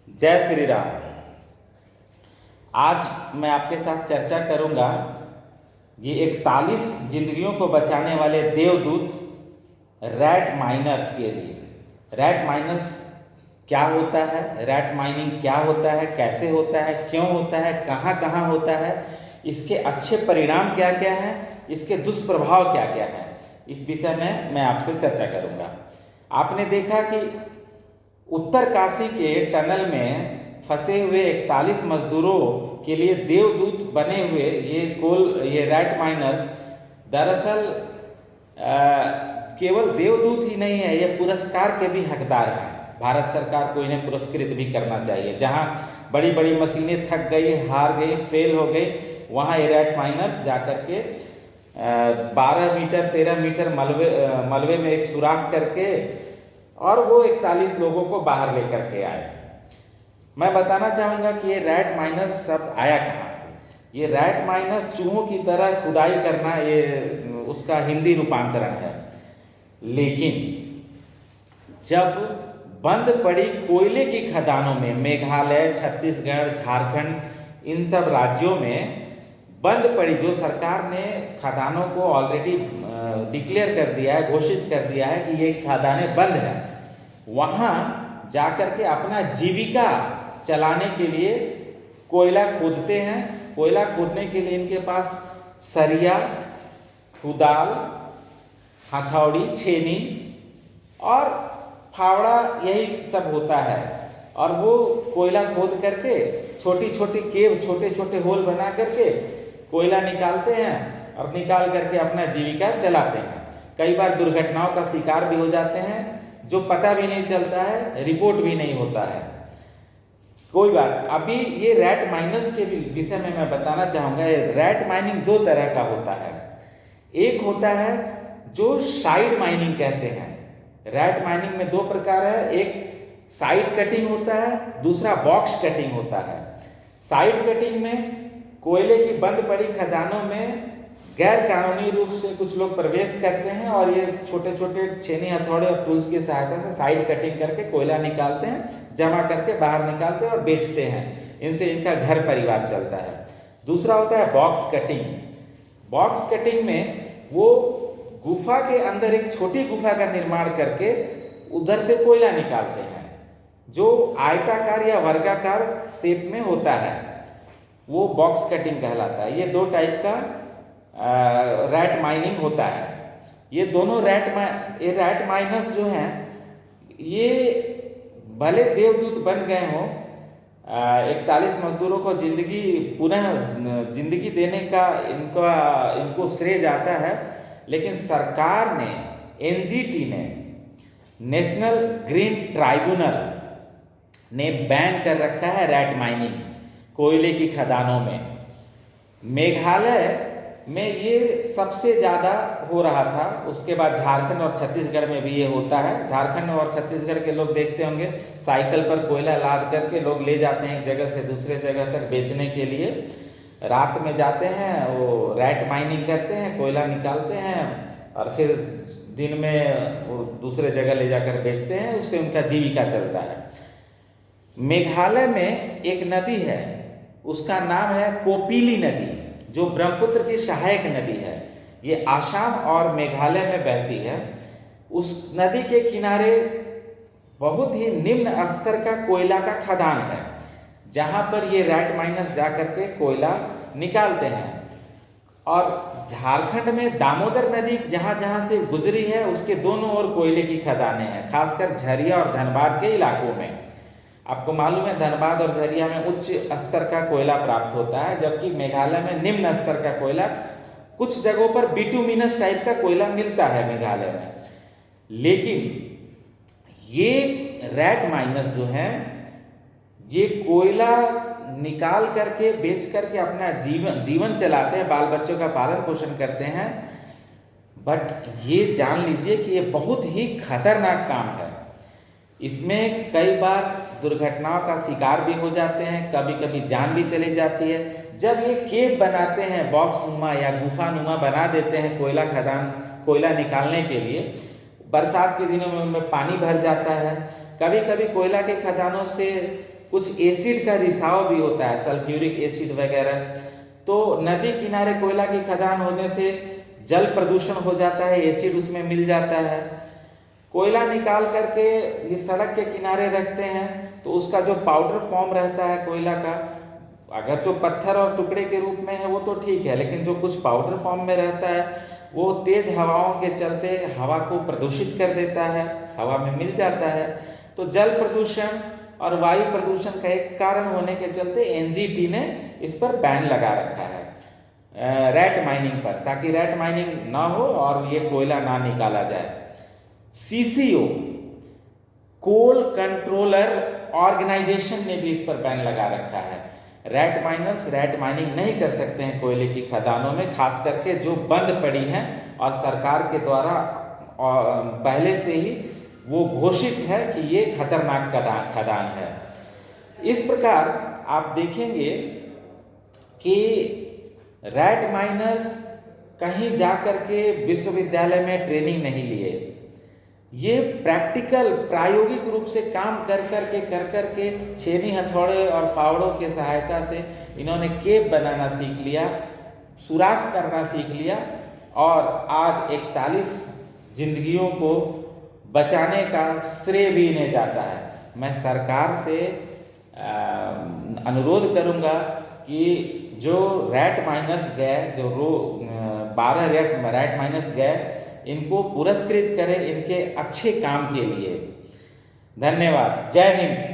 जय श्री राम। आज मैं आपके साथ चर्चा करूंगा ये 41 जिंदगियों को बचाने वाले देवदूत रैट माइनर्स के लिए। रैट माइनर्स क्या होता है, रैट माइनिंग क्या होता है, कैसे होता है, क्यों होता है, कहाँ कहाँ होता है, इसके अच्छे परिणाम क्या क्या हैं, इसके दुष्प्रभाव क्या क्या हैं, इस विषय में मैं आपसे चर्चा करूंगा। आपने देखा कि उत्तर काशी के टनल में फंसे हुए 41 मजदूरों के लिए देवदूत बने हुए ये रैट माइनर्स दरअसल केवल देवदूत ही नहीं है, ये पुरस्कार के भी हकदार हैं। भारत सरकार को इन्हें पुरस्कृत भी करना चाहिए। जहां बड़ी बड़ी मशीनें थक गई, हार गई, फेल हो गई, वहां ये रैट माइनर्स जाकर के 12 मीटर 13 मीटर मलबे में एक सुराख करके और वो 41 लोगों को बाहर लेकर के आए। मैं बताना चाहूँगा कि ये रैट माइनर्स शब्द आया कहाँ से। ये रैट माइनर्स चूहों की तरह खुदाई करना, ये उसका हिंदी रूपांतरण है। लेकिन जब बंद पड़ी कोयले की खदानों में मेघालय, छत्तीसगढ़, झारखंड, इन सब राज्यों में बंद पड़ी, जो सरकार ने खदानों को ऑलरेडी डिक्लेयर कर दिया है, घोषित कर दिया है कि ये खदानें बंद है, वहाँ जाकर के अपना जीविका चलाने के लिए कोयला खोदते हैं। कोयला खोदने के लिए इनके पास सरिया, कुदाल, हथौड़ी, छेनी और फावड़ा, यही सब होता है। और वो कोयला खोद करके छोटी छोटी केव, छोटे छोटे होल बना करके कोयला निकालते हैं और निकाल करके अपना जीविका चलाते हैं। कई बार दुर्घटनाओं का शिकार भी हो जाते हैं, जो पता भी नहीं चलता है, रिपोर्ट भी नहीं होता है। कोई बात। अभी ये रैट माइनर्स के विषय में मैं बताना चाहूँगा। रैट माइनिंग दो तरह का होता है। एक होता है जो साइड माइनिंग कहते हैं। रैट माइनिंग में दो प्रकार है, एक साइड कटिंग होता है, दूसरा बॉक्स कटिंग होता है। साइड कटिंग में कोयले की बंद पड़ी खदानों में गैर कानूनी रूप से कुछ लोग प्रवेश करते हैं और ये छोटे छोटे छेनी, हथौड़े और टूल्स की सहायता से साइड कटिंग करके कोयला निकालते हैं, जमा करके बाहर निकालते हैं और बेचते हैं। इनसे इनका घर परिवार चलता है। दूसरा होता है बॉक्स कटिंग। बॉक्स कटिंग में वो गुफा के अंदर एक छोटी गुफा का निर्माण करके उधर से कोयला निकालते हैं, जो आयताकार या वर्गाकार शेप में होता है, वो बॉक्स कटिंग कहलाता है। ये दो टाइप का रैट माइनिंग होता है। ये दोनों रैट माइनर्स जो हैं, ये भले देवदूत बन गए हों, 41 मजदूरों को पुनः जिंदगी देने का इनको श्रेय जाता है। लेकिन सरकार ने, एनजीटी ने, नेशनल ग्रीन ट्राइब्यूनल ने बैन कर रखा है रैट माइनिंग कोयले की खदानों में। मेघालय में ये सबसे ज़्यादा हो रहा था, उसके बाद झारखंड और छत्तीसगढ़ में भी ये होता है। झारखंड और छत्तीसगढ़ के लोग देखते होंगे, साइकिल पर कोयला लाद करके लोग ले जाते हैं एक जगह से दूसरे जगह तक बेचने के लिए। रात में जाते हैं, वो रैट माइनिंग करते हैं, कोयला निकालते हैं और फिर दिन में वो दूसरे जगह ले जाकर बेचते हैं, उससे उनका जीविका चलता है। मेघालय में एक नदी है, उसका नाम है कोपिली नदी, जो ब्रह्मपुत्र की सहायक नदी है। ये आसाम और मेघालय में बहती है। उस नदी के किनारे बहुत ही निम्न स्तर का कोयला का खदान है, जहाँ पर ये रैट माइनर्स जाकर के कोयला निकालते हैं। और झारखंड में दामोदर नदी जहाँ जहाँ से गुजरी है, उसके दोनों ओर कोयले की खदानें हैं, खासकर झरिया और धनबाद के इलाकों में। आपको मालूम है, धनबाद और झरिया में उच्च स्तर का कोयला प्राप्त होता है, जबकि मेघालय में निम्न स्तर का कोयला, कुछ जगहों पर बिटुमिनस टाइप का कोयला मिलता है मेघालय में। लेकिन ये रैट माइनर्स जो हैं, ये कोयला निकाल करके बेच करके अपना जीवन चलाते हैं, बाल बच्चों का पालन पोषण करते हैं। बट ये जान लीजिए कि ये बहुत ही खतरनाक काम है। इसमें कई बार दुर्घटनाओं का शिकार भी हो जाते हैं, कभी कभी जान भी चली जाती है। जब ये केव बनाते हैं, बॉक्स नुमा या गुफा नुमा बना देते हैं कोयला निकालने के लिए, बरसात के दिनों में उनमें पानी भर जाता है। कभी कभी कोयला के खदानों से कुछ एसिड का रिसाव भी होता है, सल्फ्यूरिक एसिड वगैरह। तो नदी किनारे कोयला की खदान होने से जल प्रदूषण हो जाता है, एसिड उसमें मिल जाता है। कोयला निकाल करके ये सड़क के किनारे रखते हैं तो उसका जो पाउडर फॉर्म रहता है कोयला का, अगर जो पत्थर और टुकड़े के रूप में है वो तो ठीक है, लेकिन जो कुछ पाउडर फॉर्म में रहता है वो तेज हवाओं के चलते हवा को प्रदूषित कर देता है, हवा में मिल जाता है। तो जल प्रदूषण और वायु प्रदूषण का एक कारण होने के चलते एनजीटी ने इस पर बैन लगा रखा है रैट माइनिंग पर, ताकि रैट माइनिंग ना हो और ये कोयला ना निकाला जाए। सीसीओ कोल कंट्रोलर ऑर्गेनाइजेशन ने भी इस पर बैन लगा रखा है। रैट माइनर्स रैट माइनिंग नहीं कर सकते हैं कोयले की खदानों में, खास करके जो बंद पड़ी हैं और सरकार के द्वारा पहले से ही वो घोषित है कि ये खतरनाक खदान है। इस प्रकार आप देखेंगे कि रैट माइनर्स कहीं जा कर के विश्वविद्यालय में ट्रेनिंग नहीं लिए, ये प्रैक्टिकल प्रायोगिक रूप से काम कर कर के छेनी हथौड़े और फावड़ों के सहायता से इन्होंने केप बनाना सीख लिया, सुराख करना सीख लिया और आज 41 जिंदगियों को बचाने का श्रेय भी इन्हें जाता है। मैं सरकार से अनुरोध करूंगा कि जो रैट माइनर्स गए, जो 12 रैट माइनर्स गए, इनको पुरस्कृत करें इनके अच्छे काम के लिए। धन्यवाद। जय हिंद।